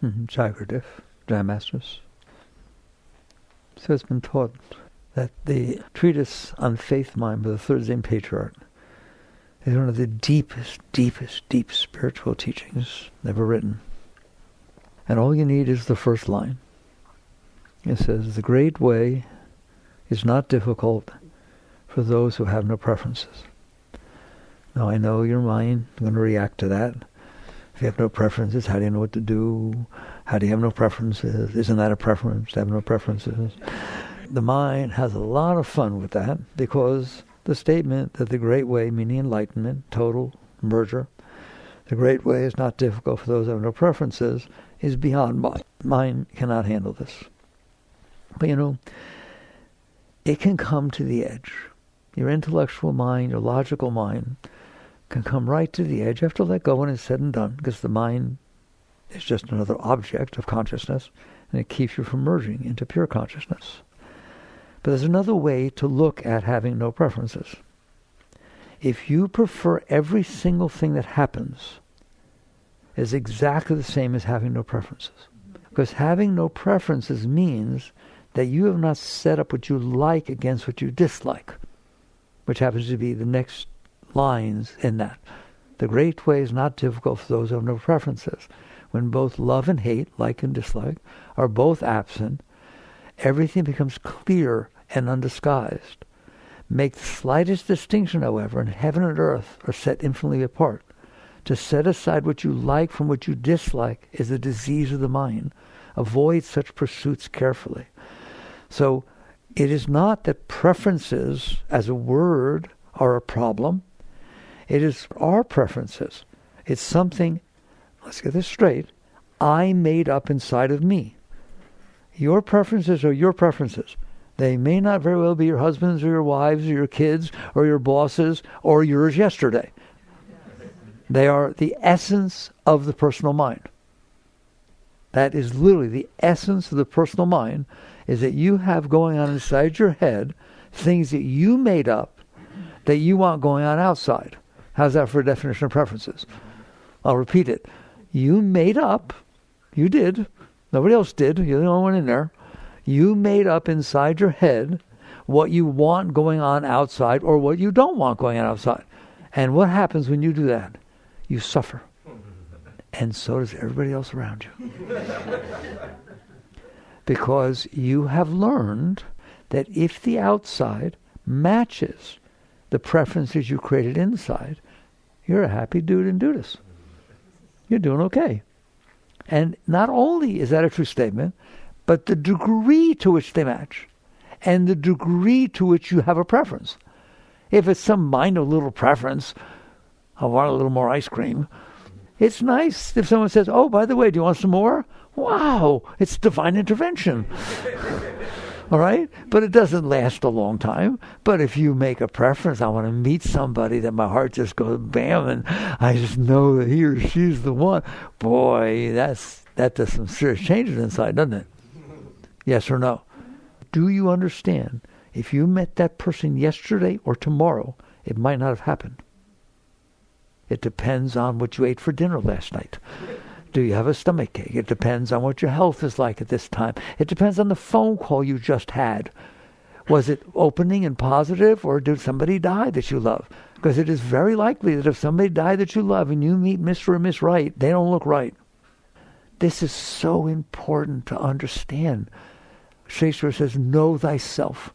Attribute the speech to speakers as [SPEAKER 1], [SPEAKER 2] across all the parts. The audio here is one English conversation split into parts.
[SPEAKER 1] Jagradiv, Jam Masters. So it's been taught that the treatise on faith mind by the third Zen patriarch is one of the deep spiritual teachings ever written. And all you need is the first line. It says, the great way is not difficult for those who have no preferences. Now I know your mind is going to react to that. If you have no preferences, how do you know what to do? How do you have no preferences? Isn't that a preference to have no preferences? The mind has a lot of fun with that, because the statement that the great way, meaning enlightenment, total merger, the great way is not difficult for those who have no preferences, is beyond mind. Mind cannot handle this. But it can come to the edge. Your intellectual mind, your logical mind, can come right to the edge. You have to let go when it's said and done, because the mind is just another object of consciousness, and it keeps you from merging into pure consciousness. But there's another way to look at having no preferences. If you prefer every single thing that happens is exactly the same as having no preferences. Because having no preferences means that you have not set up what you like against what you dislike, which happens to be the next lines in that. The great way is not difficult for those who have no preferences. When both love and hate, like and dislike, are both absent, everything becomes clear and undisguised. Make the slightest distinction, however, and heaven and earth are set infinitely apart. To set aside what you like from what you dislike is a disease of the mind. Avoid such pursuits carefully. So it is not that preferences as a word are a problem. It is our preferences. It's something, let's get this straight, I made up inside of me. Your preferences are your preferences. They may not very well be your husband's or your wives or your kids or your bosses or yours yesterday. They are the essence of the personal mind. That is literally the essence of the personal mind, is that you have going on inside your head things that you made up that you want going on outside. How's that for a definition of preferences? I'll repeat it. You made up, you did, nobody else did, you're the only one in there. You made up inside your head what you want going on outside or what you don't want going on outside. And what happens when you do that? You suffer. And so does everybody else around you. Because you have learned that if the outside matches the preferences you created inside, you're a happy dude and dudess. You're doing okay. And not only is that a true statement, but the degree to which they match and the degree to which you have a preference. If it's some minor little preference, I want a little more ice cream, it's nice if someone says, oh, by the way, do you want some more? Wow, it's divine intervention. All right? But it doesn't last a long time. But if you make a preference, I want to meet somebody that my heart just goes bam, and I just know that he or she's the one. Boy, that does some serious changes inside, doesn't it? Yes or no? Do you understand? If you met that person yesterday or tomorrow, it might not have happened. It depends on what you ate for dinner last night. Do you have a stomach ache? It depends on what your health is like at this time. It depends on the phone call you just had. Was it opening and positive, or did somebody die that you love? Because it is very likely that if somebody died that you love and you meet Mr. or Miss Right, they don't look right. This is so important to understand. Shakespeare says, know thyself.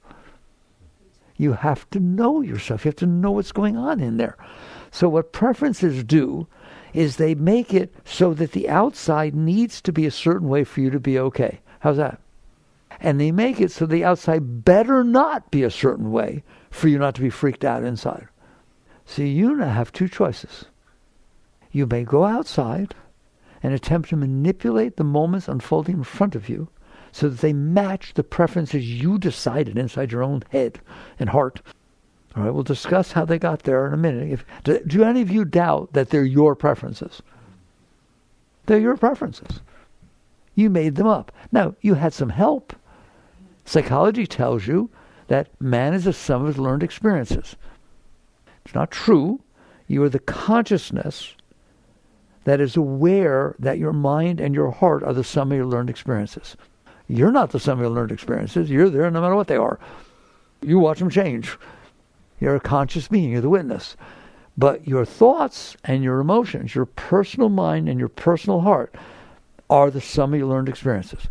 [SPEAKER 1] You have to know yourself. You have to know what's going on in there. So what preferences do is they make it so that the outside needs to be a certain way for you to be okay. How's that? And they make it so the outside better not be a certain way for you not to be freaked out inside. So you now have two choices. You may go outside and attempt to manipulate the moments unfolding in front of you so that they match the preferences you decided inside your own head and heart. All right, we'll discuss how they got there in a minute. Do any of you doubt that they're your preferences? They're your preferences. You made them up. Now, you had some help. Psychology tells you that man is a sum of his learned experiences. It's not true. You are the consciousness that is aware that your mind and your heart are the sum of your learned experiences. You're not the sum of your learned experiences. You're there no matter what they are. You watch them change. You're a conscious being. You're the witness. But your thoughts and your emotions, your personal mind and your personal heart, are the sum of your learned experiences.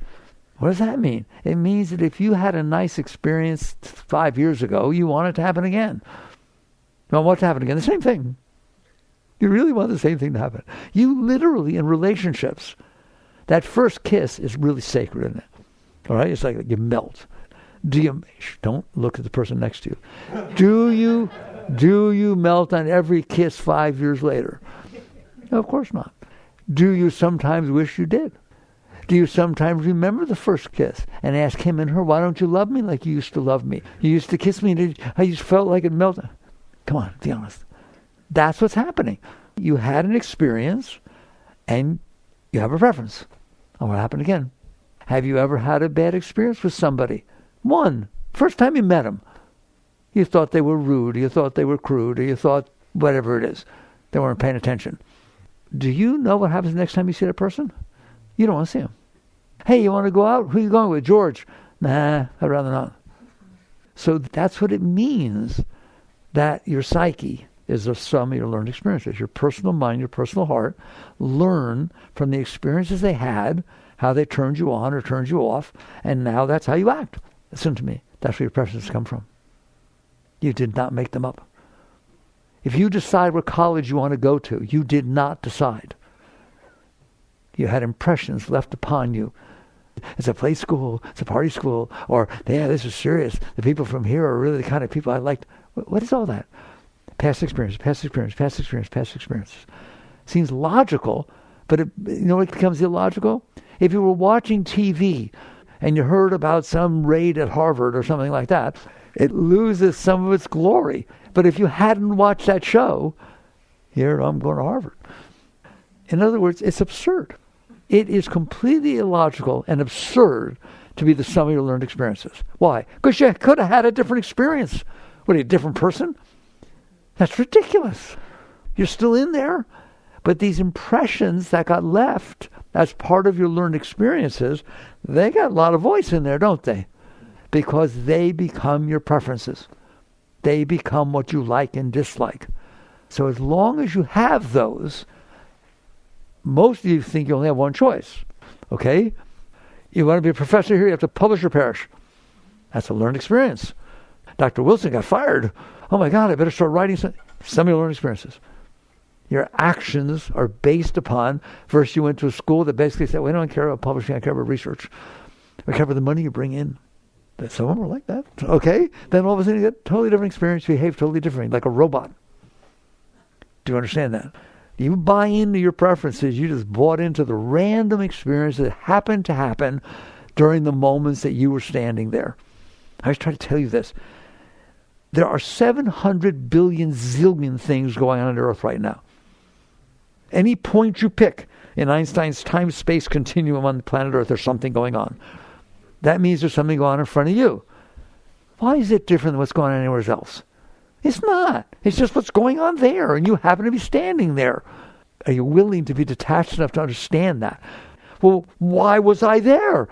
[SPEAKER 1] What does that mean? It means that if you had a nice experience 5 years ago, you want it to happen again. You want what to happen again? The same thing. You really want the same thing to happen. You literally, in relationships, that first kiss is really sacred, isn't it? All right? It's like you melt. Don't look at the person next to you. Do you melt on every kiss 5 years later? No, of course not. Do you sometimes wish you did? Do you sometimes remember the first kiss and ask him and her, why don't you love me like you used to love me? You used to kiss me and I just felt like it melted. Come on, be honest. That's what's happening. You had an experience and you have a preference. Oh, what happened again? Have you ever had a bad experience with somebody? First time you met them. You thought they were rude, you thought they were crude, or you thought whatever it is. They weren't paying attention. Do you know what happens the next time you see that person? You don't want to see them. Hey, you want to go out? Who are you going with? George? Nah, I'd rather not. So that's what it means that your psyche is the sum of your learned experiences. Your personal mind, your personal heart, learn from the experiences they had, how they turned you on or turned you off, and now that's how you act. Listen to me. That's where your preferences come from. You did not make them up. If you decide what college you want to go to, you did not decide. You had impressions left upon you. It's a play school, it's a party school, or, yeah, this is serious. The people from here are really the kind of people I liked. What is all that? Past experience, past experience, past experience, past experience. Seems logical, but you know what becomes illogical? If you were watching TV and you heard about some raid at Harvard or something like that, it loses some of its glory. But if you hadn't watched that show, here I'm going to Harvard. In other words, it's absurd. It is completely illogical and absurd to be the sum of your learned experiences. Why? Because you could have had a different experience. What, are you a different person? That's ridiculous. You're still in there. But these impressions that got left as part of your learned experiences, they got a lot of voice in there, don't they? Because they become your preferences. They become what you like and dislike. So as long as you have those, most of you think you only have one choice. Okay? You want to be a professor here, you have to publish or perish. That's a learned experience. Dr. Wilson got fired. Oh my God, I better start writing some of your learned experiences. Your actions are based upon, first you went to a school that basically said, we don't care about publishing, I care about research. We care about the money you bring in. Some of them were like that. Okay? Then all of a sudden you get a totally different experience, behave totally differently, like a robot. Do you understand that? You buy into your preferences, you just bought into the random experience that happened to happen during the moments that you were standing there. I was trying to tell you this. There are 700 billion zillion things going on the earth right now. Any point you pick in Einstein's time-space continuum on the planet Earth, there's something going on. That means there's something going on in front of you. Why is it different than what's going on anywhere else? It's not. It's just what's going on there, and you happen to be standing there. Are you willing to be detached enough to understand that? Well, why was I there?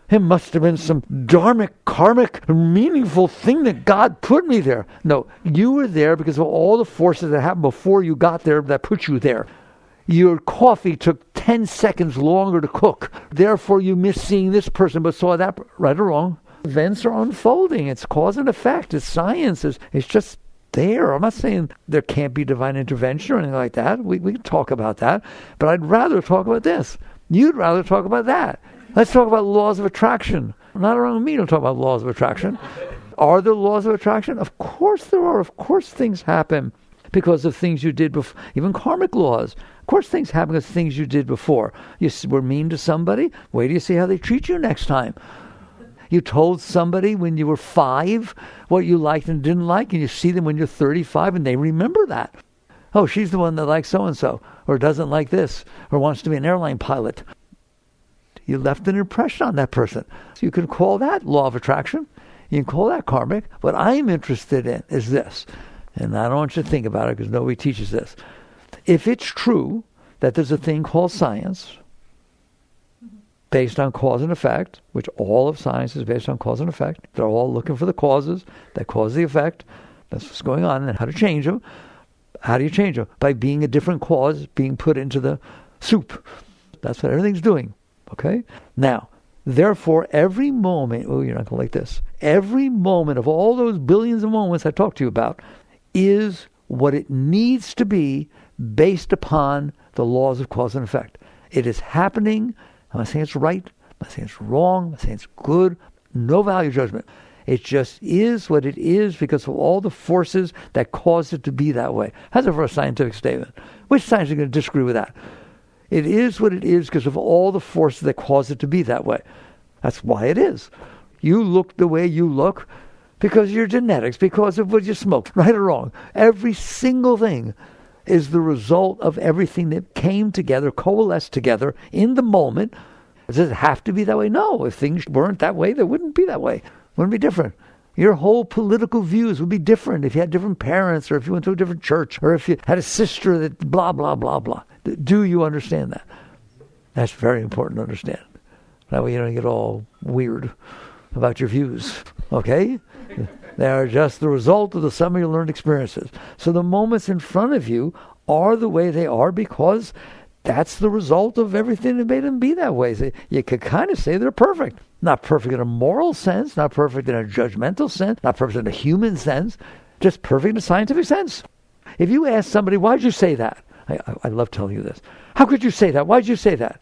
[SPEAKER 1] It must have been some dharmic, karmic, meaningful thing that God put me there. No, you were there because of all the forces that happened before you got there that put you there. Your coffee took 10 seconds longer to cook. Therefore, you missed seeing this person, but saw that. Right or wrong? Events are unfolding. It's cause and effect. It's science. It's just there. I'm not saying there can't be divine intervention or anything like that. We can talk about that. But I'd rather talk about this. You'd rather talk about that. Let's talk about laws of attraction. Not around me to talk about laws of attraction. Are there laws of attraction? Of course there are. Of course things happen because of things you did before. Even karmic laws. Of course things happen because of things you did before. You were mean to somebody. Wait till you see how they treat you next time. You told somebody when you were 5 what you liked and didn't like, and you see them when you're 35 and they remember that. Oh, she's the one that likes so-and-so, or doesn't like this, or wants to be an airline pilot. You left an impression on that person. So you can call that law of attraction. You can call that karmic. What I'm interested in is this, and I don't want you to think about it because nobody teaches this. If it's true that there's a thing called science based on cause and effect, which all of science is based on cause and effect. They're all looking for the causes that cause the effect. That's what's going on, and how to change them. How do you change them? By being a different cause being put into the soup. That's what everything's doing. Okay? Now, therefore, every moment, oh, you're not going to like this, every moment of all those billions of moments I talked to you about is what it needs to be based upon the laws of cause and effect. It is happening. I'm not saying it's right. I'm not saying it's wrong. I'm not saying it's good. No value judgment. It just is what it is because of all the forces that cause it to be that way. How's that for a scientific statement? Which science is going to disagree with that? It is what it is because of all the forces that cause it to be that way. That's why it is. You look the way you look because of your genetics, because of what you smoke, right or wrong. Every single thing is the result of everything that came together, coalesced together in the moment. Does it have to be that way? No. If things weren't that way, they wouldn't be that way. Wouldn't be different. Your whole political views would be different if you had different parents, or if you went to a different church, or if you had a sister that blah, blah, blah, blah. Do you understand that? That's very important to understand. That way you don't get all weird about your views. Okay? They are just the result of the sum of your learned experiences. So the moments in front of you are the way they are because that's the result of everything that made them be that way. So you could kind of say they're perfect. Not perfect in a moral sense, not perfect in a judgmental sense, not perfect in a human sense, just perfect in a scientific sense. If you ask somebody, why'd you say that? I love telling you this. How could you say that? Why'd you say that?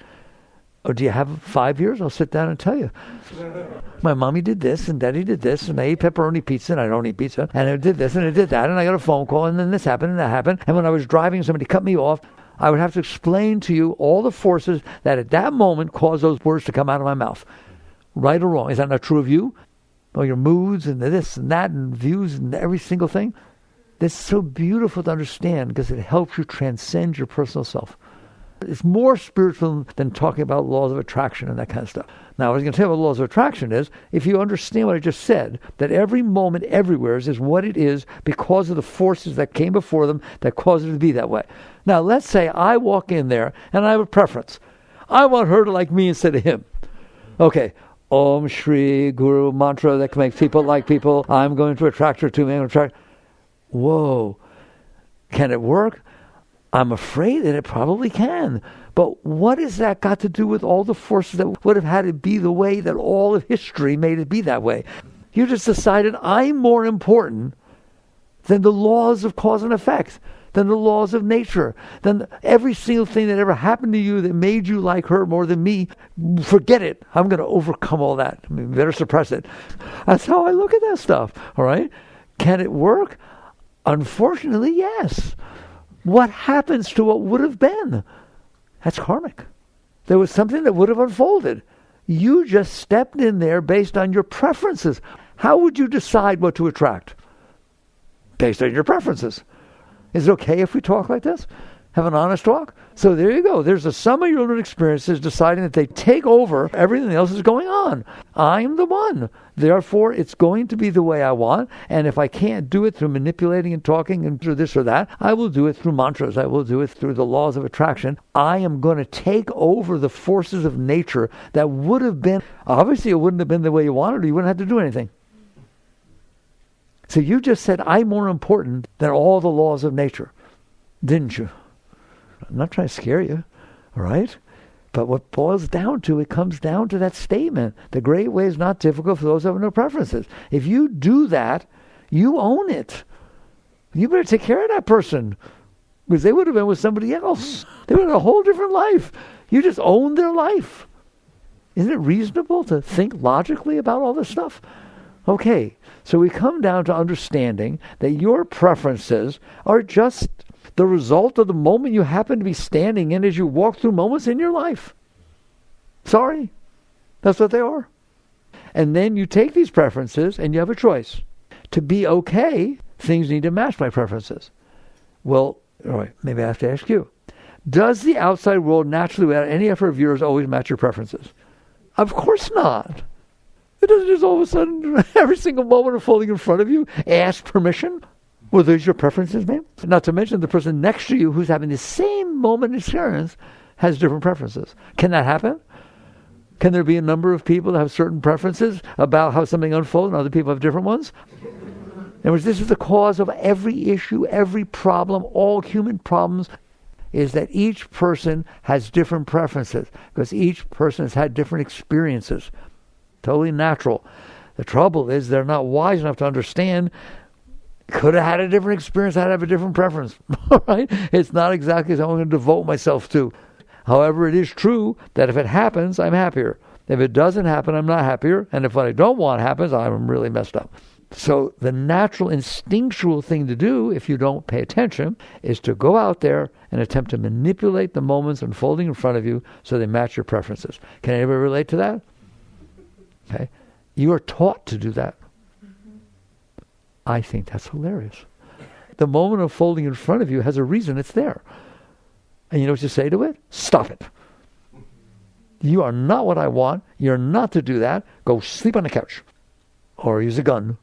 [SPEAKER 1] Oh, do you have 5 years? I'll sit down and tell you. My mommy did this, and daddy did this, and I ate pepperoni pizza, and I don't eat pizza, and I did this, and I did that, and I got a phone call, and then this happened, and that happened. And when I was driving, somebody cut me off. I would have to explain to you all the forces that at that moment caused those words to come out of my mouth. Right or wrong? Is that not true of you? Or your moods and this and that and views and every single thing? That's so beautiful to understand because it helps you transcend your personal self. It's more spiritual than talking about laws of attraction and that kind of stuff. Now, what I was going to tell you about laws of attraction is, if you understand what I just said, that every moment everywhere is what it is because of the forces that came before them that caused it to be that way. Now, let's say I walk in there and I have a preference. I want her to like me instead of him. Okay. Om Shri Guru mantra that can make people like people. I'm going to attract her to me. I'm going to attract. Whoa. Can it work? I'm afraid that it probably can. But what has that got to do with all the forces that would have had it be the way that all of history made it be that way? You just decided I'm more important than the laws of cause and effect, than the laws of nature, than every single thing that ever happened to you that made you like her more than me. Forget it. I'm going to overcome all that. I mean, better suppress it. That's how I look at that stuff. All right? Can it work? Unfortunately, yes. What happens to what would have been? That's karmic. There was something that would have unfolded. You just stepped in there based on your preferences. How would you decide what to attract? Based on your preferences. Is it okay if we talk like this? Have an honest talk? So there you go. There's a sum of your learned experiences deciding that they take over everything else is going on. I'm the one. Therefore, it's going to be the way I want. And if I can't do it through manipulating and talking and through this or that, I will do it through mantras. I will do it through the laws of attraction. I am going to take over the forces of nature that would have been, obviously it wouldn't have been the way you wanted, or you wouldn't have to do anything. So you just said, I'm more important than all the laws of nature, didn't you? I'm not trying to scare you, all right? But what boils down to, it comes down to that statement. The great way is not difficult for those who have no preferences. If you do that, you own it. You better take care of that person, because they would have been with somebody else. They would have had a whole different life. You just own their life. Isn't it reasonable to think logically about all this stuff? Okay, so we come down to understanding that your preferences are just the result of the moment you happen to be standing in as you walk through moments in your life. Sorry, that's what they are. And then you take these preferences and you have a choice. To be okay, things need to match my preferences. Well, all right, maybe I have to ask you. Does the outside world naturally, without any effort of yours, always match your preferences? Of course not. It doesn't just all of a sudden, every single moment unfolding in front of you, ask permission. Well, those your preferences, ma'am? Not to mention the person next to you who's having the same moment experience has different preferences. Can that happen? Can there be a number of people that have certain preferences about how something unfolds and other people have different ones? In other words, this is the cause of every issue, every problem, all human problems, is that each person has different preferences because each person has had different experiences. Totally natural. The trouble is they're not wise enough to understand, could have had a different experience, I'd have a different preference. All right? It's not exactly what I'm going to devote myself to. However, it is true that if it happens, I'm happier. If it doesn't happen, I'm not happier. And if what I don't want happens, I'm really messed up. So the natural, instinctual thing to do, if you don't pay attention, is to go out there and attempt to manipulate the moments unfolding in front of you so they match your preferences. Can anybody relate to that? Okay. You are taught to do that. I think that's hilarious. The moment unfolding in front of you has a reason it's there. And you know what you say to it? Stop it. You are not what I want. You're not to do that. Go sleep on the couch. Or use a gun.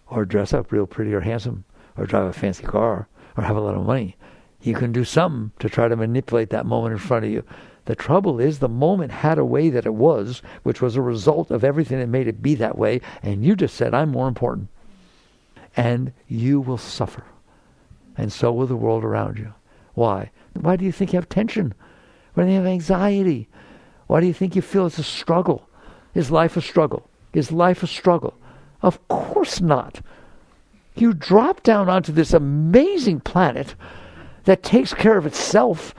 [SPEAKER 1] Or dress up real pretty or handsome. Or drive a fancy car. Or have a lot of money. You can do something to try to manipulate that moment in front of you. The trouble is the moment had a way that it was, which was a result of everything that made it be that way. And you just said, I'm more important. And you will suffer. And so will the world around you. Why? Why do you think you have tension? Why do you have anxiety? Why do you think you feel it's a struggle? Is life a struggle? Is life a struggle? Of course not. You drop down onto this amazing planet that takes care of itself.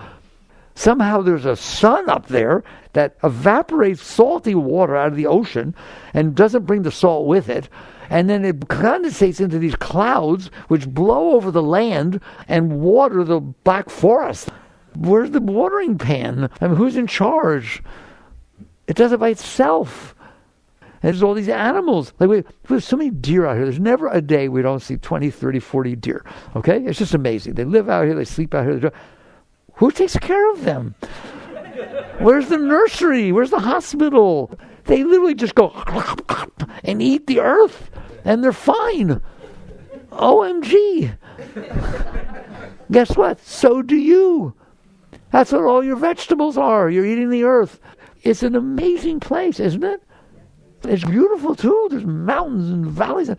[SPEAKER 1] Somehow there's a sun up there that evaporates salty water out of the ocean and doesn't bring the salt with it. And then it condensates into these clouds which blow over the land and water the black forest. Where's the watering pan? I mean, who's in charge? It does it by itself. And there's all these animals. Like we have so many deer out here. There's never a day we don't see 20, 30, 40 deer. Okay? It's just amazing. They live out here. They sleep out here. Who takes care of them? Where's the nursery? Where's the hospital? They literally just go and eat the earth, and they're fine. OMG. Guess what? So do you. That's what all your vegetables are. You're eating the earth. It's an amazing place, isn't it? It's beautiful, too. There's mountains and valleys.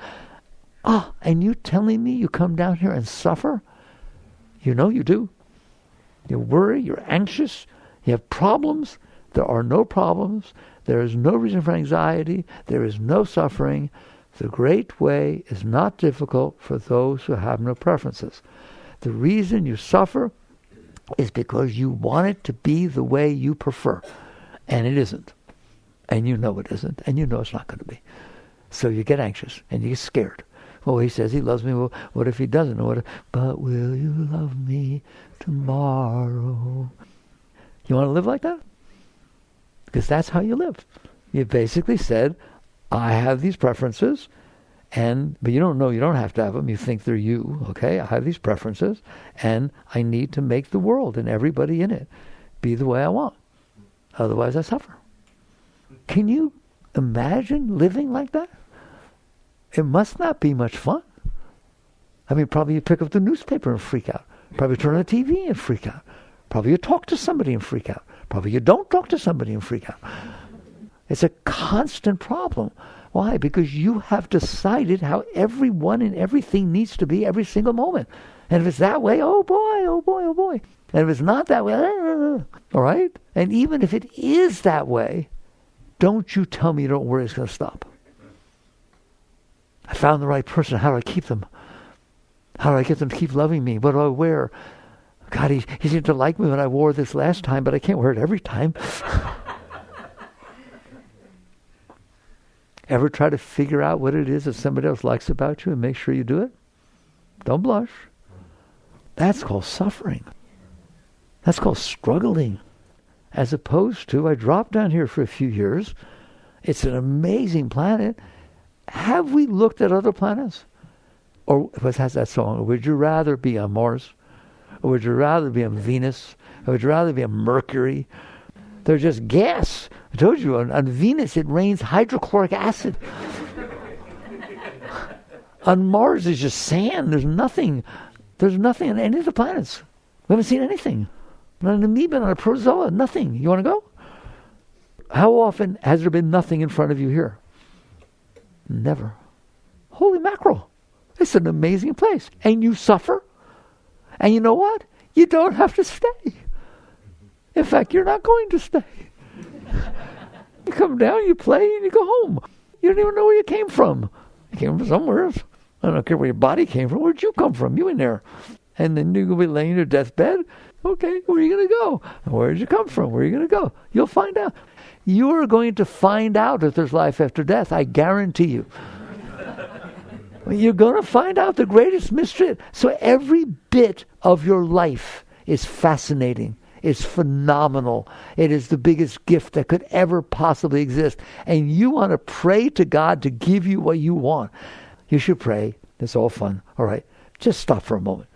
[SPEAKER 1] And you telling me you come down here and suffer? You know you do. You worry. You're anxious. You have problems. There are no problems. There is no reason for anxiety. There is no suffering. The great way is not difficult for those who have no preferences. The reason you suffer is because you want it to be the way you prefer. And it isn't. And you know it isn't. And you know it's not going to be. So you get anxious and you get scared. Well, he says he loves me. Well, what if he doesn't? But will you love me tomorrow? You want to live like that? Because that's how you live. You basically said, I have these preferences, but you don't know you don't have to have them. You think they're you, okay? I have these preferences, and I need to make the world and everybody in it be the way I want. Otherwise, I suffer. Can you imagine living like that? It must not be much fun. I mean, probably you pick up the newspaper and freak out. Probably turn on the TV and freak out. Probably you talk to somebody and freak out. Probably you don't talk to somebody and freak out. It's a constant problem. Why? Because you have decided how everyone and everything needs to be every single moment. And if it's that way, oh boy, oh boy, oh boy. And if it's not that way, all right? And even if it is that way, don't you tell me you don't worry it's going to stop. I found the right person. How do I keep them? How do I get them to keep loving me? What do I wear? God, he seemed to like me when I wore this last time, but I can't wear it every time. Ever try to figure out what it is that somebody else likes about you and make sure you do it? Don't blush. That's called suffering. That's called struggling. As opposed to, I dropped down here for a few years. It's an amazing planet. Have we looked at other planets? Or what has that song? Would you rather be on Mars? Or would you rather be on Venus? Or would you rather be on Mercury? They're just gas. I told you, on Venus it rains hydrochloric acid. On Mars it's just sand. There's nothing on any of the planets. We haven't seen anything. Not an amoeba, not a protozoa, nothing. You want to go? How often has there been nothing in front of you here? Never. Holy mackerel. It's an amazing place. And you suffer. And you know what? You don't have to stay. In fact, you're not going to stay. You come down, you play, and you go home. You don't even know where you came from. You came from somewhere. I don't care where your body came from. Where'd you come from? You in there. And then you're going to be laying in your deathbed. Okay, where are you going to go? Where did you come from? Where are you going to go? You'll find out. You are going to find out if there's life after death. I guarantee you. You're going to find out the greatest mystery. So every bit of your life is fascinating. It's phenomenal. It is the biggest gift that could ever possibly exist. And you want to pray to God to give you what you want. You should pray. It's all fun. All right. Just stop for a moment.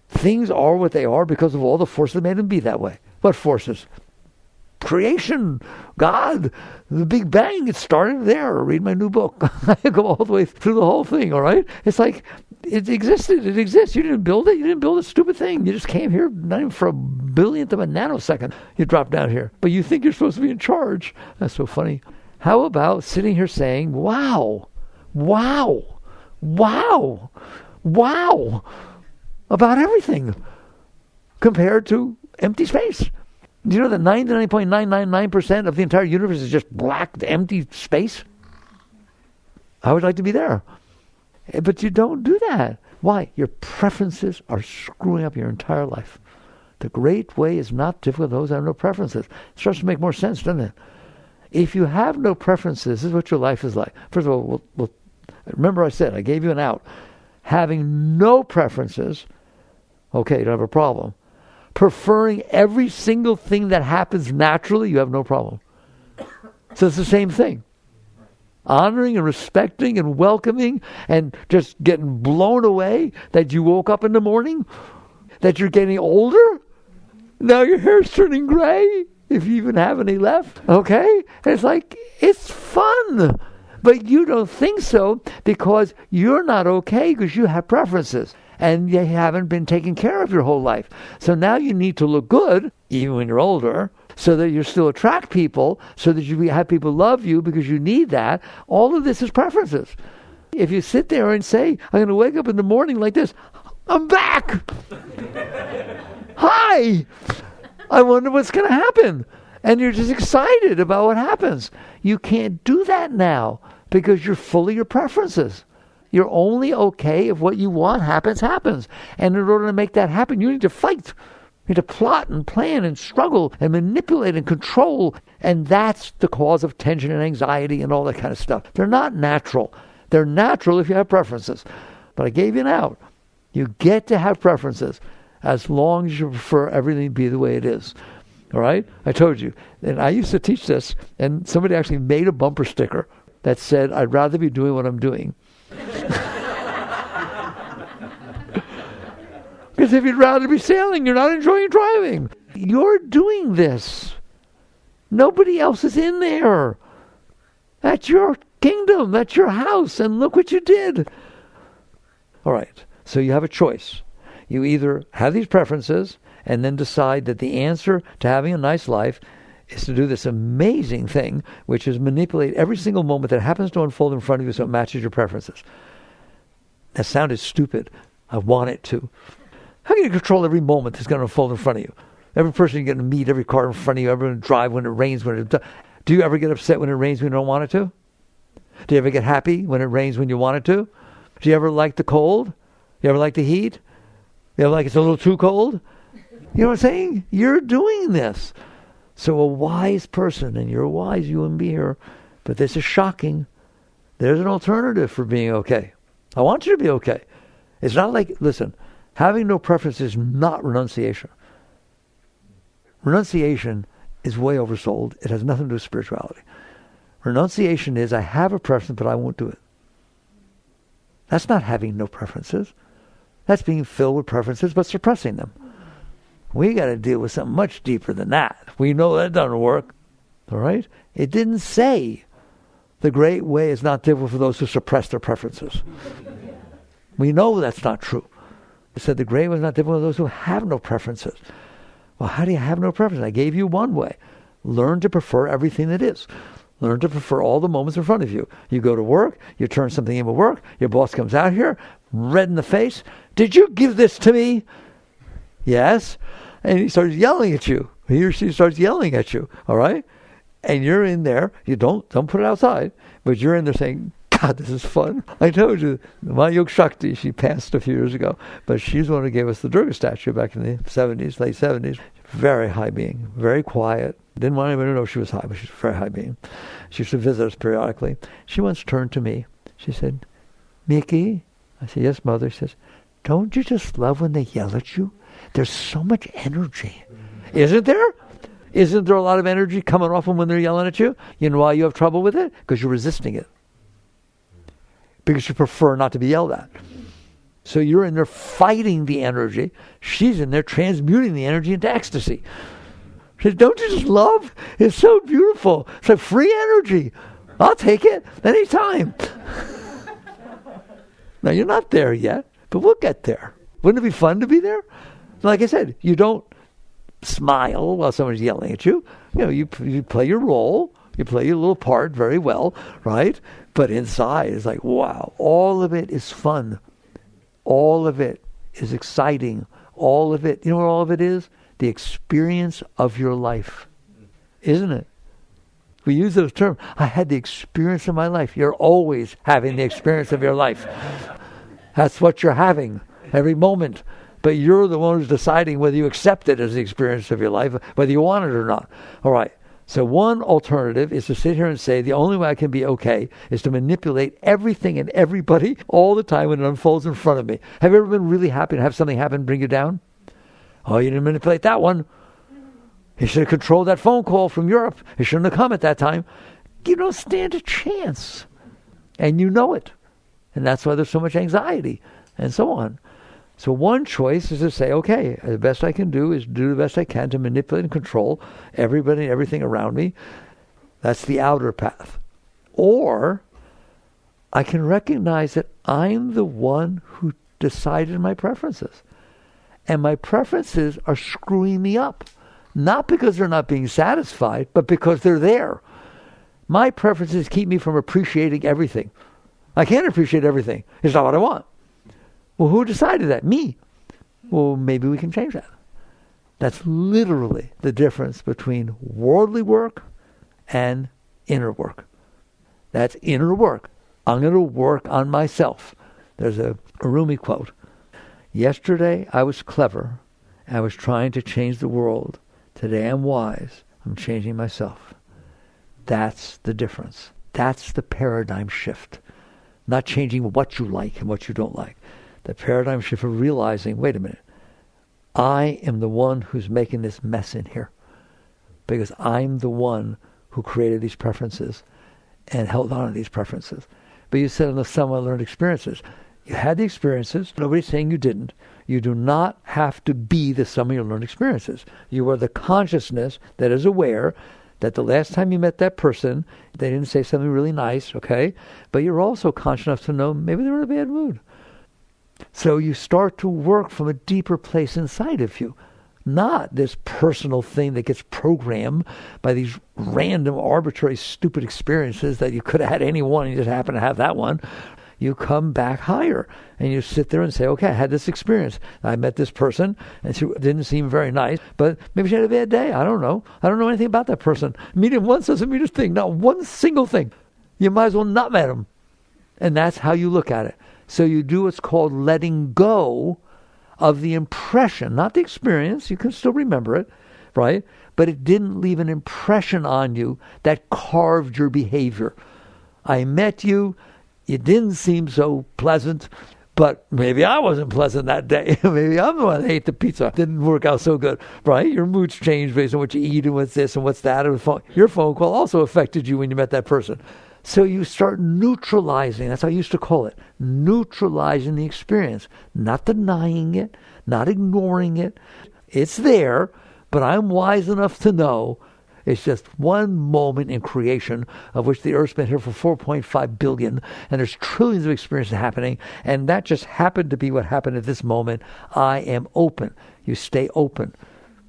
[SPEAKER 1] Things are what they are because of all the forces that made them be that way. What forces? Creation, God, the Big Bang. It started there. Read my new book. I go all the way through the whole thing, all right? It's like it existed. It exists. You didn't build it. You didn't build a stupid thing. You just came here, not even for a billionth of a nanosecond. You dropped down here. But you think you're supposed to be in charge. That's so funny. How about sitting here saying, wow, wow, wow, wow, about everything compared to empty space? Do you know that 99.999% of the entire universe is just black, empty space? I would like to be there. But you don't do that. Why? Your preferences are screwing up your entire life. The great way is not difficult for those who have no preferences. It starts to make more sense, doesn't it? If you have no preferences, this is what your life is like. First of all, remember I said, I gave you an out. Having no preferences, okay, you don't have a problem. Preferring every single thing that happens naturally, you have no problem. So it's the same thing. Honoring and respecting and welcoming and just getting blown away that you woke up in the morning, that you're getting older. Now your hair's turning gray, if you even have any left. Okay? And it's like, it's fun. But you don't think so because you're not okay because you have preferences. And you haven't been taken care of your whole life. So now you need to look good, even when you're older, so that you still attract people, so that you have people love you because you need that. All of this is preferences. If you sit there and say, I'm going to wake up in the morning like this, I'm back! Hi! I wonder what's going to happen. And you're just excited about what happens. You can't do that now because you're full of your preferences. You're only okay if what you want happens. And in order to make that happen, you need to fight. You need to plot and plan and struggle and manipulate and control. And that's the cause of tension and anxiety and all that kind of stuff. They're not natural. They're natural if you have preferences. But I gave you an out. You get to have preferences as long as you prefer everything to be the way it is. All right? I told you. And I used to teach this, and somebody actually made a bumper sticker that said, I'd rather be doing what I'm doing. Because if you'd rather be sailing, you're not enjoying driving. You're doing this. Nobody else is in there. That's your kingdom. That's your house. And look what you did. All right. So you have a choice. You either have these preferences and then decide that the answer to having a nice life is to do this amazing thing, which is manipulate every single moment that happens to unfold in front of you so it matches your preferences. That sounded stupid. I want it to. How can you control every moment that's going to unfold in front of you? Every person you're going to meet, every car in front of you, everyone drive when it rains. Do you ever get upset when it rains when you don't want it to? Do you ever get happy when it rains when you want it to? Do you ever like the cold? Do you ever like the heat? Do you ever like it's a little too cold? You know what I'm saying? You're doing this. So a wise person, and you're a wise human being here, but this is shocking. There's an alternative for being okay. I want you to be okay. It's not like, listen, having no preference is not renunciation. Renunciation is way oversold. It has nothing to do with spirituality. Renunciation is, I have a preference, but I won't do it. That's not having no preferences. That's being filled with preferences, but suppressing them. We got to deal with something much deeper than that. We know that doesn't work. All right? It didn't say the great way is not difficult for those who suppress their preferences. We know that's not true. It said the great way is not difficult for those who have no preferences. Well, how do you have no preference? I gave you one way. Learn to prefer everything that is. Learn to prefer all the moments in front of you. You go to work, you turn something in at work, your boss comes out here, red in the face. Did you give this to me? Yes. And he starts yelling at you. He or she starts yelling at you, all right? And you're in there. You don't put it outside, but you're in there saying, God, this is fun. I told you, my Yog Shakti, she passed a few years ago, but she's the one who gave us the Durga statue back in the 70s, late 70s. Very high being, very quiet. Didn't want anybody to know she was high, but she's a very high being. She used to visit us periodically. She once turned to me. She said, Mickey? I said, yes, Mother. She says, don't you just love when they yell at you? There's so much energy. Isn't there? Isn't there a lot of energy coming off them when they're yelling at you? You know why you have trouble with it? Because you're resisting it. Because you prefer not to be yelled at. So you're in there fighting the energy. She's in there transmuting the energy into ecstasy. She says, don't you just love? It's so beautiful. It's like free energy. I'll take it anytime. Now, you're not there yet, but we'll get there. Wouldn't it be fun to be there? Like I said, you don't smile while someone's yelling at you. You know, you play your role. You play your little part very well, right? But inside, it's like, wow, all of it is fun. All of it is exciting. All of it, you know what all of it is? The experience of your life. Isn't it? We use those terms. I had the experience of my life. You're always having the experience of your life. That's what you're having every moment. But you're the one who's deciding whether you accept it as the experience of your life, whether you want it or not. All right. So one alternative is to sit here and say, the only way I can be okay is to manipulate everything and everybody all the time when it unfolds in front of me. Have you ever been really happy to have something happen and bring you down? Oh, you didn't manipulate that one. You should have controlled that phone call from Europe. You shouldn't have come at that time. You don't stand a chance. And you know it. And that's why there's so much anxiety and so on. So one choice is to say, okay, the best I can do is do the best I can to manipulate and control everybody and everything around me. That's the outer path. Or I can recognize that I'm the one who decided my preferences. And my preferences are screwing me up. Not because they're not being satisfied, but because they're there. My preferences keep me from appreciating everything. I can't appreciate everything. It's not what I want. Well, who decided that? Me. Well, maybe we can change that. That's literally the difference between worldly work and inner work. That's inner work. I'm going to work on myself. There's a Rumi quote. Yesterday I was clever. I was trying to change the world. Today I'm wise. I'm changing myself. That's the difference. That's the paradigm shift. Not changing what you like and what you don't like. The paradigm shift of realizing, wait a minute, I am the one who's making this mess in here. Because I'm the one who created these preferences and held on to these preferences. But you said in the sum of learned experiences, you had the experiences. Nobody's saying you didn't. You do not have to be the sum of your learned experiences. You are the consciousness that is aware that the last time you met that person, they didn't say something really nice, okay? But you're also conscious enough to know maybe they were in a bad mood. So you start to work from a deeper place inside of you. Not this personal thing that gets programmed by these random, arbitrary, stupid experiences that you could have had any one and you just happen to have that one. You come back higher and you sit there and say, okay, I had this experience. I met this person and she didn't seem very nice, but maybe she had a bad day. I don't know. I don't know anything about that person. Meeting once doesn't mean a thing. Not one single thing. You might as well not met him. And that's how you look at it. So you do what's called letting go of the impression, not the experience. You can still remember it, right? But it didn't leave an impression on you that carved your behavior. I met you. It didn't seem so pleasant, but maybe I wasn't pleasant that day. Maybe I'm the one that ate the pizza. It didn't work out so good, right? Your moods change based on what you eat and what's this and what's that. Your phone call also affected you when you met that person. So you start neutralizing, that's how I used to call it, neutralizing the experience, not denying it, not ignoring it. It's there, but I'm wise enough to know it's just one moment in creation of which the Earth's been here for 4.5 billion, and there's trillions of experiences happening, and that just happened to be what happened at this moment. I am open. You stay open.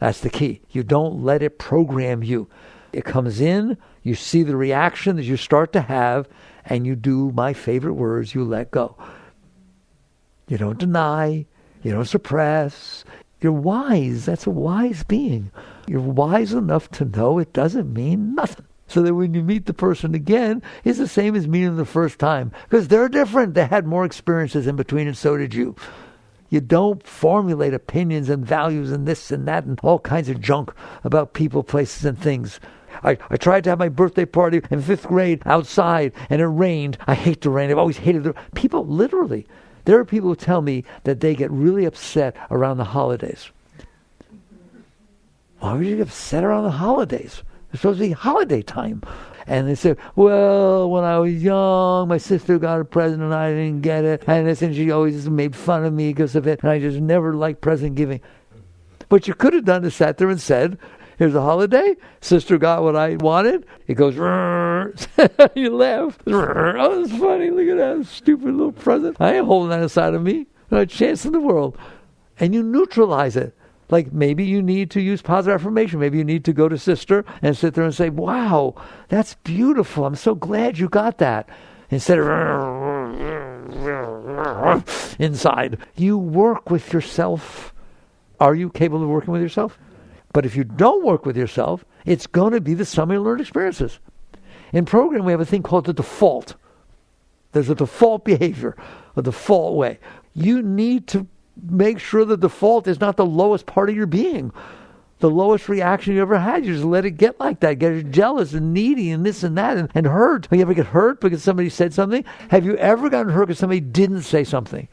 [SPEAKER 1] That's the key. You don't let it program you. It comes in, you see the reaction that you start to have, and you do my favorite words, you let go. You don't deny, you don't suppress. You're wise. That's a wise being. You're wise enough to know it doesn't mean nothing. So that when you meet the person again, it's the same as meeting them the first time. Because they're different. They had more experiences in between, and so did you. You don't formulate opinions and values and this and that and all kinds of junk about people, places, and things. I tried to have my birthday party in 5th grade outside, and it rained. I hate the rain. I've always hated the rain. People, literally, there are people who tell me that they get really upset around the holidays. Why would you get upset around the holidays? It's supposed to be holiday time. And they said, well, when I was young, my sister got a present and I didn't get it. And she always made fun of me because of it. And I just never liked present giving. What you could have done is sat there and said, here's a holiday. Sister got what I wanted. It goes, you laugh. Oh, it's funny. Look at that stupid little present. I ain't holding that inside of me. Not a chance in the world. And you neutralize it. Like maybe you need to use positive affirmation. Maybe you need to go to sister and sit there and say, wow, that's beautiful. I'm so glad you got that. Instead of inside. You work with yourself. Are you capable of working with yourself? But if you don't work with yourself, it's going to be the sum of your learned experiences. In program, we have a thing called the default. There's a default behavior, a default way. You need to make sure the default is not the lowest part of your being. The lowest reaction you ever had. You just let it get like that. Get jealous and needy and this and that and hurt. You ever get hurt because somebody said something? Have you ever gotten hurt because somebody didn't say something?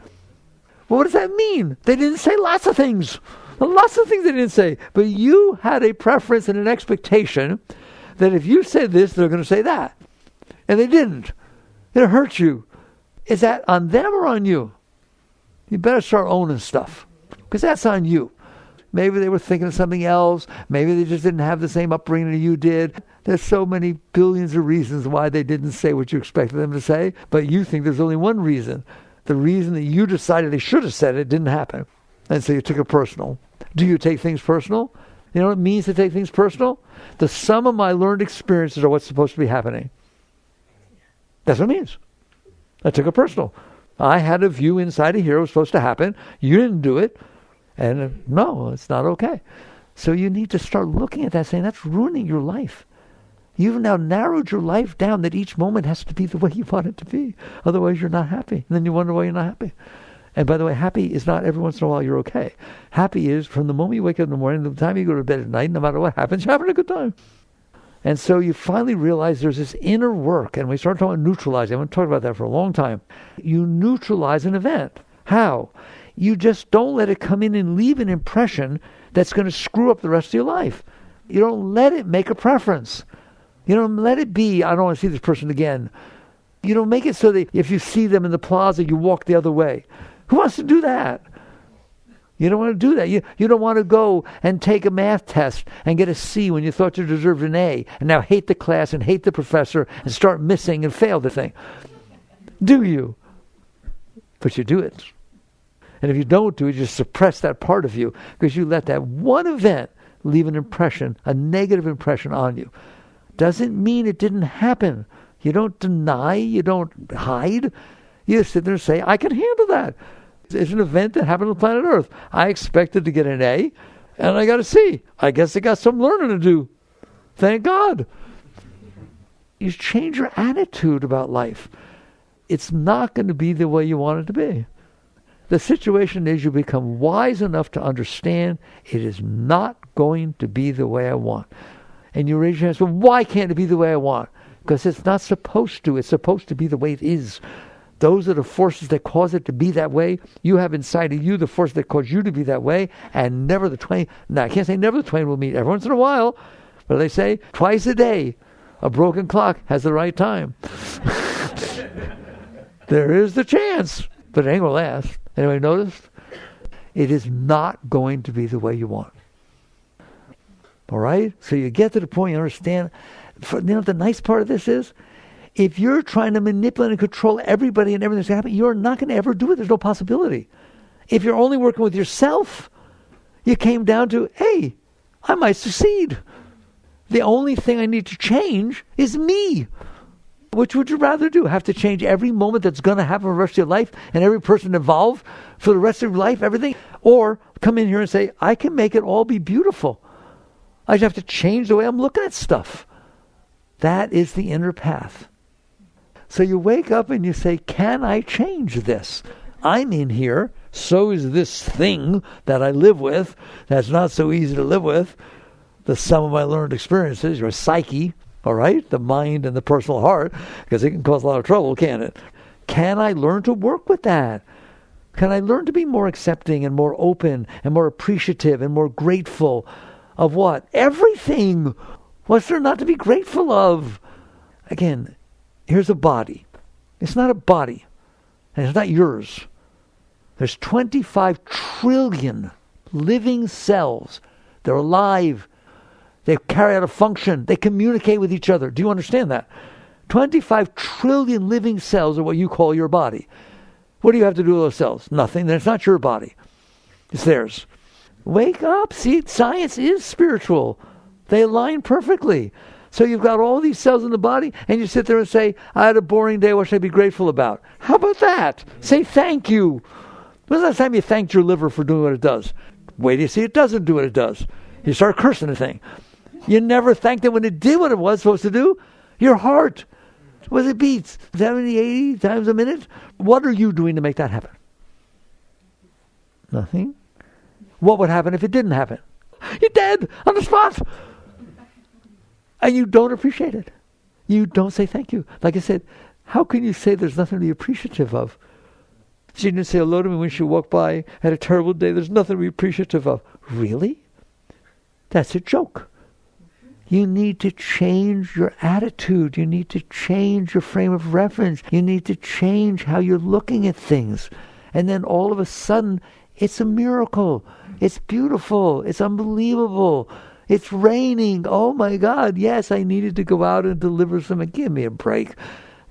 [SPEAKER 1] Well, what does that mean? They didn't say lots of things. Lots of things they didn't say. But you had a preference and an expectation that if you said this, they're going to say that. And they didn't. It hurt you. Is that on them or on you? You better start owning stuff. Because that's on you. Maybe they were thinking of something else. Maybe they just didn't have the same upbringing that you did. There's so many billions of reasons why they didn't say what you expected them to say. But you think there's only one reason. The reason that you decided they should have said it didn't happen. And so you took it personal. Do you take things personal? You know what it means to take things personal? The sum of my learned experiences are what's supposed to be happening. That's what it means. I took it personal. I had a view inside of here was supposed to happen. You didn't do it. And no, it's not okay. So you need to start looking at that saying, that's ruining your life. You've now narrowed your life down that each moment has to be the way you want it to be. Otherwise, you're not happy. And then you wonder why you're not happy. And by the way, happy is not every once in a while you're okay. Happy is from the moment you wake up in the morning to the time you go to bed at night, no matter what happens, you're having a good time. And so you finally realize there's this inner work, and we start talking about neutralizing. I've been talking about that for a long time. You neutralize an event. How? You just don't let it come in and leave an impression that's going to screw up the rest of your life. You don't let it make a preference. You don't let it be, I don't want to see this person again. You don't make it so that if you see them in the plaza, you walk the other way. Who wants to do that? You don't want to do that. You don't want to go and take a math test and get a C when you thought you deserved an A, and now hate the class and hate the professor and start missing and fail the thing. Do you? But you do it. And if you don't do it, you just suppress that part of you because you let that one event leave an impression, a negative impression on you. Doesn't mean it didn't happen. You don't deny, you don't hide. You sit there and say, I can handle that. It's an event that happened on planet Earth. I expected to get an A, and I got a C. I guess I got some learning to do. Thank God. You change your attitude about life. It's not going to be the way you want it to be. The situation is you become wise enough to understand it is not going to be the way I want. And you raise your hands, well, why can't it be the way I want? Because it's not supposed to. It's supposed to be the way it is. Those are the forces that cause it to be that way. You have inside of you the force that cause you to be that way, and never the twain. Now, I can't say never the twain will meet. Every once in a while, but they say twice a day, a broken clock has the right time. There is the chance, but it ain't going to last. Anybody noticed? It is not going to be the way you want. All right? So you get to the point you understand. The nice part of this is, if you're trying to manipulate and control everybody and everything that's happening, you're not going to ever do it. There's no possibility. If you're only working with yourself, you came down to, hey, I might succeed. The only thing I need to change is me. Which would you rather do? Have to change every moment that's going to happen for the rest of your life and every person involved for the rest of your life, everything? Or come in here and say, I can make it all be beautiful. I just have to change the way I'm looking at stuff. That is the inner path. So you wake up and you say, can I change this? I'm in here, so is this thing that I live with that's not so easy to live with. The sum of my learned experiences, your psyche, all right, the mind and the personal heart, because it can cause a lot of trouble, can't it? Can I learn to work with that? Can I learn to be more accepting and more open and more appreciative and more grateful of what? Everything. What's there not to be grateful of? Again, here's a body. It's not a body. And it's not yours. There's 25 trillion living cells. They're alive. They carry out a function. They communicate with each other. Do you understand that? 25 trillion living cells are what you call your body. What do you have to do with those cells? Nothing. Then it's not your body. It's theirs. Wake up. See, science is spiritual. They align perfectly. So you've got all these cells in the body, and you sit there and say, I had a boring day. What should I be grateful about? How about that? Say thank you. When's the last time you thanked your liver for doing what it does? Wait till you see it doesn't do what it does. You start cursing the thing. You never thanked it when it did what it was supposed to do. Your heart, what it beats, 70, 80 times a minute. What are you doing to make that happen? Nothing. What would happen if it didn't happen? You're dead on the spot. And you don't appreciate it. You don't say thank you. Like I said, how can you say there's nothing to be appreciative of? She didn't say hello to me when she walked by, had a terrible day. There's nothing to be appreciative of. Really? That's a joke. You need to change your attitude. You need to change your frame of reference. You need to change how you're looking at things. And then all of a sudden, it's a miracle. It's beautiful. It's unbelievable. It's raining. Oh my God. Yes, I needed to go out and deliver some. Give me a break.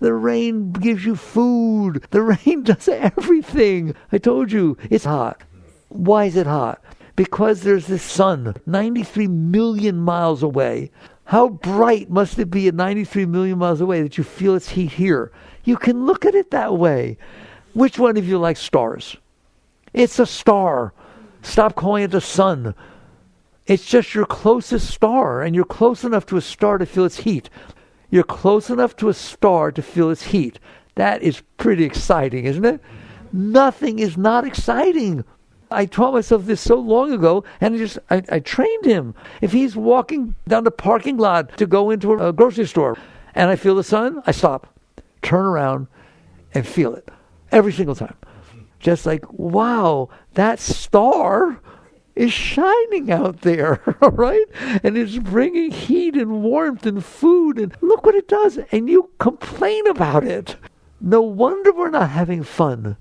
[SPEAKER 1] The rain gives you food. The rain does everything. I told you, it's hot. Why is it hot? Because there's this sun 93 million miles away. How bright must it be at 93 million miles away that you feel its heat here? You can look at it that way. Which one of you likes stars? It's a star. Stop calling it the sun. It's just your closest star, and you're close enough to a star to feel its heat. You're close enough to a star to feel its heat. That is pretty exciting, isn't it? Nothing is not exciting. I taught myself this so long ago, and I trained him. If he's walking down the parking lot to go into a grocery store, and I feel the sun, I stop, turn around, and feel it. Every single time. Just like, wow, that star is shining out there, all right? And it's bringing heat and warmth and food, and look what it does. And you complain about it. No wonder we're not having fun.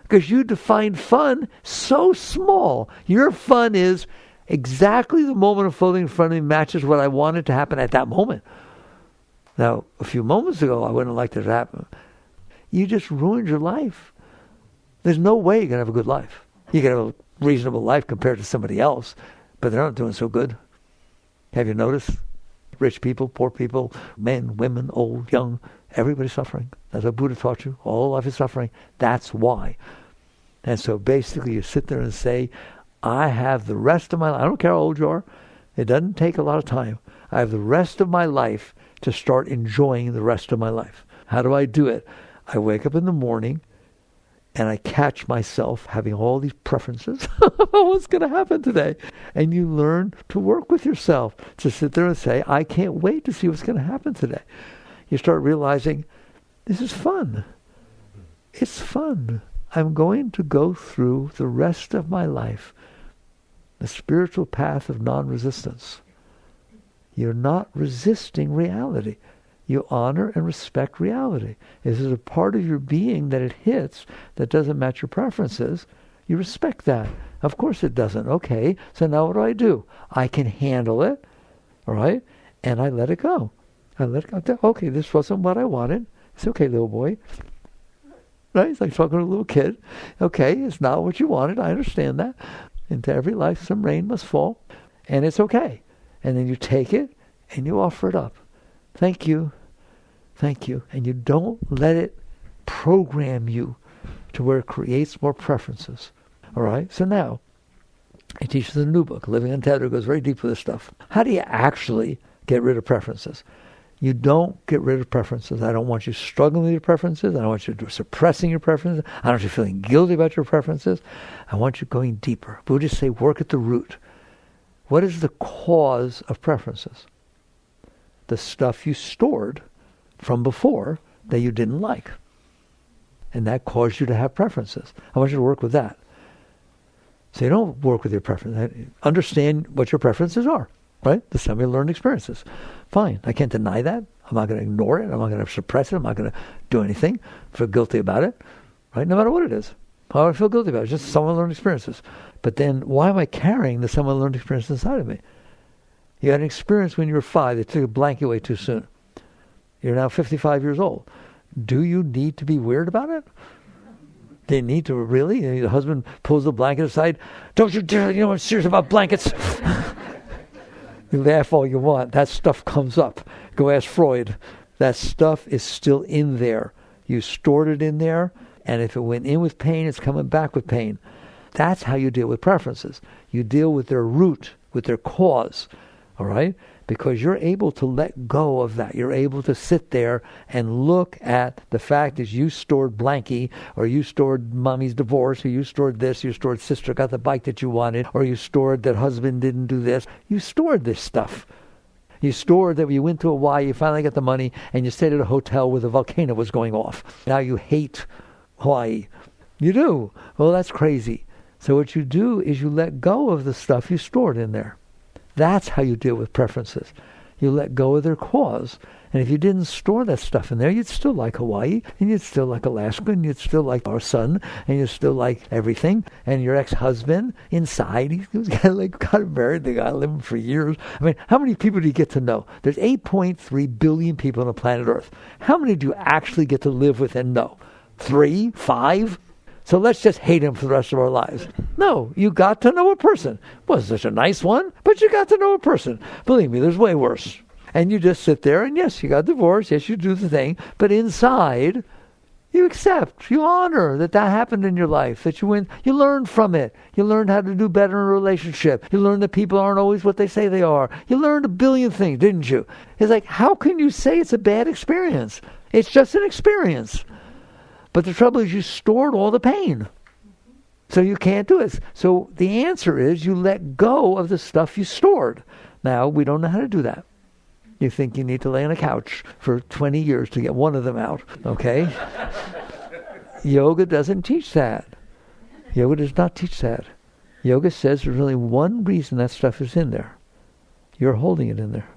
[SPEAKER 1] Because you define fun so small. Your fun is exactly the moment of floating in front of me matches what I wanted to happen at that moment. Now, a few moments ago, I wouldn't have liked it to happen. You just ruined your life. There's no way you're going to have a good life. You can have a reasonable life compared to somebody else, but they're not doing so good. Have you noticed? Rich people, poor people, men, women, old, young, everybody's suffering. That's what Buddha taught you. All life is suffering. That's why. And so basically you sit there and say, I have the rest of my life. I don't care how old you are. It doesn't take a lot of time. I have the rest of my life to start enjoying the rest of my life. How do I do it? I wake up in the morning and I catch myself having all these preferences. What's going to happen today? And you learn to work with yourself, to sit there and say, I can't wait to see what's going to happen today. You start realizing, this is fun. It's fun. I'm going to go through the rest of my life, the spiritual path of non-resistance. You're not resisting reality. You honor and respect reality. If there's a part of your being that it hits that doesn't match your preferences, you respect that. Of course it doesn't. Okay, so now what do? I can handle it, all right? And I let it go. I let it go. Okay, this wasn't what I wanted. It's okay, little boy. Right? It's like talking to a little kid. Okay, it's not what you wanted. I understand that. Into every life some rain must fall. And it's okay. And then you take it and you offer it up. Thank you. Thank you. And you don't let it program you to where it creates more preferences. All right? So now, he teaches in a new book, Living Untethered, goes very deep with this stuff. How do you actually get rid of preferences? You don't get rid of preferences. I don't want you struggling with your preferences. I don't want you suppressing your preferences. I don't want you feeling guilty about your preferences. I want you going deeper. Buddhists say work at the root. What is the cause of preferences? The stuff you stored from before that you didn't like. And that caused you to have preferences. I want you to work with that. So you don't work with your preferences. Understand what your preferences are, right? The sum of your learned experiences. Fine. I can't deny that. I'm not going to ignore it. I'm not going to suppress it. I'm not going to do anything. Feel guilty about it, right? No matter what it is. How do I feel guilty about it? It's just some of the learned experiences. But then why am I carrying the sum of the learned experience inside of me? You had an experience when you were 5. They took a blanket away too soon. You're now 55 years old. Do you need to be weird about it? They need to really? The husband pulls the blanket aside. Don't you dare, I'm serious about blankets. You laugh all you want. That stuff comes up. Go ask Freud. That stuff is still in there. You stored it in there, and if it went in with pain, it's coming back with pain. That's how you deal with preferences. You deal with their root, with their cause. All right? Because you're able to let go of that. You're able to sit there and look at the fact that you stored blankie, or you stored mommy's divorce, or you stored this, you stored sister got the bike that you wanted, or you stored that husband didn't do this. You stored this stuff. You stored that when you went to Hawaii, you finally got the money, and you stayed at a hotel where the volcano was going off. Now you hate Hawaii. You do. Well, that's crazy. So what you do is you let go of the stuff you stored in there. That's how you deal with preferences. You let go of their cause. And if you didn't store that stuff in there, you'd still like Hawaii, and you'd still like Alaska, and you'd still like our son, and you'd still like everything. And your ex-husband, inside, he was got married, the guy living for years. I mean, how many people do you get to know? There's 8.3 billion people on the planet Earth. How many do you actually get to live with and know? 3? 5? So let's just hate him for the rest of our lives. No, you got to know a person. Wasn't such a nice one, but you got to know a person. Believe me, there's way worse. And you just sit there, and yes, you got divorced, yes, you do the thing, but inside, you accept, you honor that happened in your life, that you learned from it. You learned how to do better in a relationship. You learned that people aren't always what they say they are. You learned a billion things, didn't you? It's like, how can you say it's a bad experience? It's just an experience. But the trouble is you stored all the pain. So you can't do it. So the answer is you let go of the stuff you stored. Now, we don't know how to do that. You think you need to lay on a couch for 20 years to get one of them out, okay? Yoga doesn't teach that. Yoga does not teach that. Yoga says there's only one reason that stuff is in there. You're holding it in there.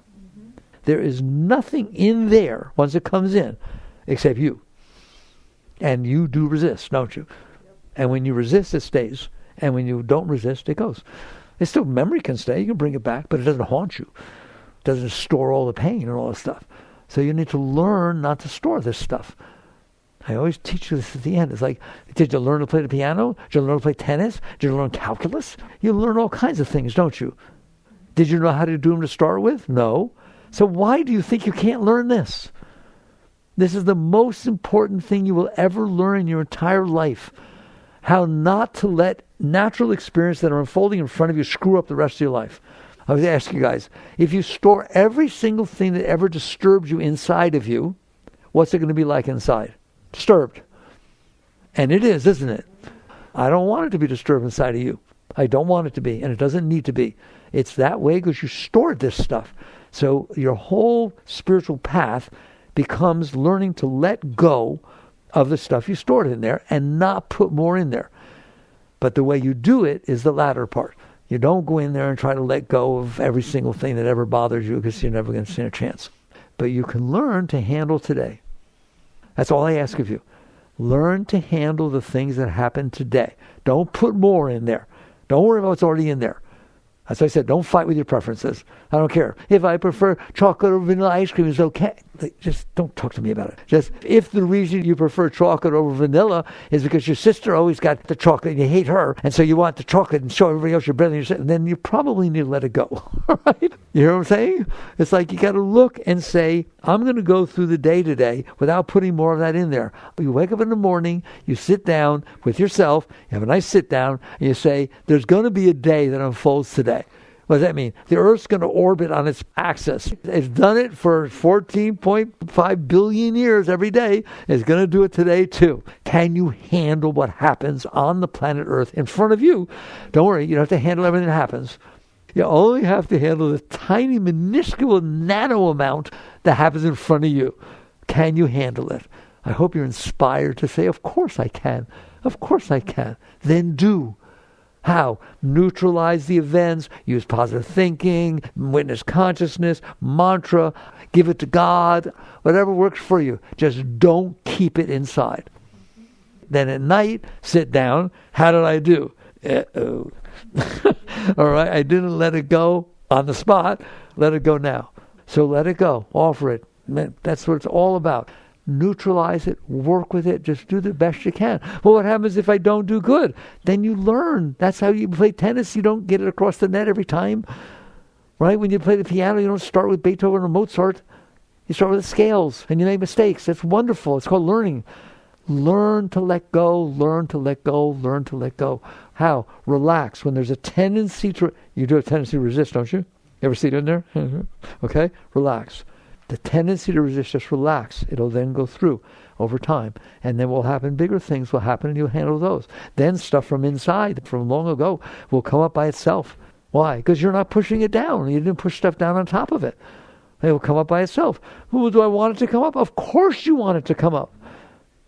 [SPEAKER 1] There is nothing in there once it comes in except you. And you do resist, don't you? And when you resist, it stays. And when you don't resist, it goes. It's still, memory can stay. You can bring it back, but it doesn't haunt you. It doesn't store all the pain and all the stuff. So you need to learn not to store this stuff. I always teach you this at the end. It's like, did you learn to play the piano? Did you learn to play tennis? Did you learn calculus? You learn all kinds of things, don't you? Did you know how to do them to start with? No. So why do you think you can't learn this? This is the most important thing you will ever learn in your entire life. How not to let natural experiences that are unfolding in front of you screw up the rest of your life. I was asking you guys, if you store every single thing that ever disturbed you inside of you, what's it going to be like inside? Disturbed. And it is, isn't it? I don't want it to be disturbed inside of you. I don't want it to be, and it doesn't need to be. It's that way because you stored this stuff. So your whole spiritual path becomes learning to let go of the stuff you stored in there and not put more in there. But the way you do it is the latter part. You don't go in there and try to let go of every single thing that ever bothers you because you're never going to stand a chance. But you can learn to handle today. That's all I ask of you. Learn to handle the things that happen today. Don't put more in there. Don't worry about what's already in there. As I said, don't fight with your preferences. I don't care. If I prefer chocolate or vanilla ice cream, it's okay. Just don't talk to me about it. Just if the reason you prefer chocolate over vanilla is because your sister always got the chocolate and you hate her, and so you want the chocolate and show everybody else you're better than your sister, then you probably need to let it go. All right? You hear what I'm saying? It's like you got to look and say, I'm going to go through the day today without putting more of that in there. You wake up in the morning, you sit down with yourself, you have a nice sit down, and you say, there's going to be a day that unfolds today. What does that mean? The Earth's going to orbit on its axis. It's done it for 14.5 billion years every day. It's going to do it today too. Can you handle what happens on the planet Earth in front of you? Don't worry, you don't have to handle everything that happens. You only have to handle the tiny, minuscule nano amount that happens in front of you. Can you handle it? I hope you're inspired to say, of course I can. Of course I can. Then do. How? Neutralize the events, use positive thinking, witness consciousness, mantra, give it to God, whatever works for you. Just don't keep it inside. Then at night, sit down. How did I do? Uh-oh. All right, I didn't let it go on the spot. Let it go now. So let it go. Offer it. That's what it's all about. Neutralize it, work with it, just do the best you can. Well, what happens if I don't do good? Then you learn. That's how you play tennis. You don't get it across the net every time. Right? When you play the piano, you don't start with Beethoven or Mozart. You start with the scales and you make mistakes. That's wonderful. It's called learning. Learn to let go, learn to let go, learn to let go. How? Relax. When there's a tendency to... You do have a tendency to resist, don't you? You ever see it in there? Okay? Relax. The tendency to resist, just relax. It'll then go through over time. And then will happen, bigger things will happen and you'll handle those. Then stuff from inside, from long ago, will come up by itself. Why? Because you're not pushing it down. You didn't push stuff down on top of it. It will come up by itself. Well, do I want it to come up? Of course you want it to come up.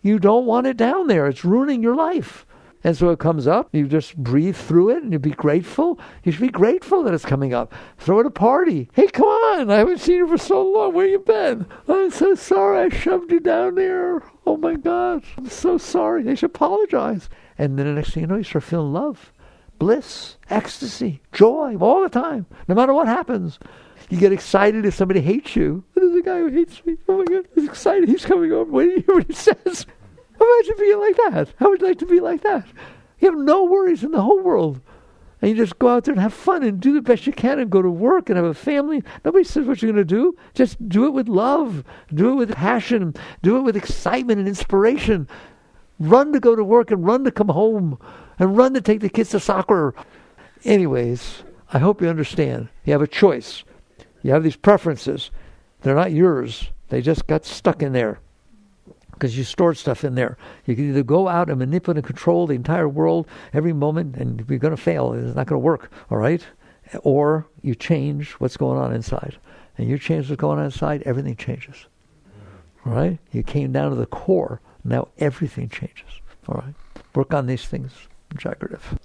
[SPEAKER 1] You don't want it down there. It's ruining your life. And so it comes up, you just breathe through it and you be grateful. You should be grateful that it's coming up. Throw it a party. Hey, come on, I haven't seen you for so long. Where you been? I'm so sorry I shoved you down there. Oh my God, I'm so sorry. They should apologize. And then the next thing you know, you start feeling love, bliss, ecstasy, joy all the time, no matter what happens. You get excited if somebody hates you. There's a guy who hates me. Oh my God, he's excited. He's coming over. Wait till you hear what he says. Imagine being like that. How would you like to be like that? You have no worries in the whole world. And you just go out there and have fun and do the best you can and go to work and have a family. Nobody says what you're going to do. Just do it with love. Do it with passion. Do it with excitement and inspiration. Run to go to work and run to come home and run to take the kids to soccer. Anyways, I hope you understand. You have a choice. You have these preferences. They're not yours. They just got stuck in there. Because you stored stuff in there. You can either go out and manipulate and control the entire world every moment, and you're going to fail. It's not going to work, all right? Or you change what's going on inside. And you change what's going on inside, everything changes. All right? You came down to the core. Now everything changes. All right? Work on these things. Jaggerative.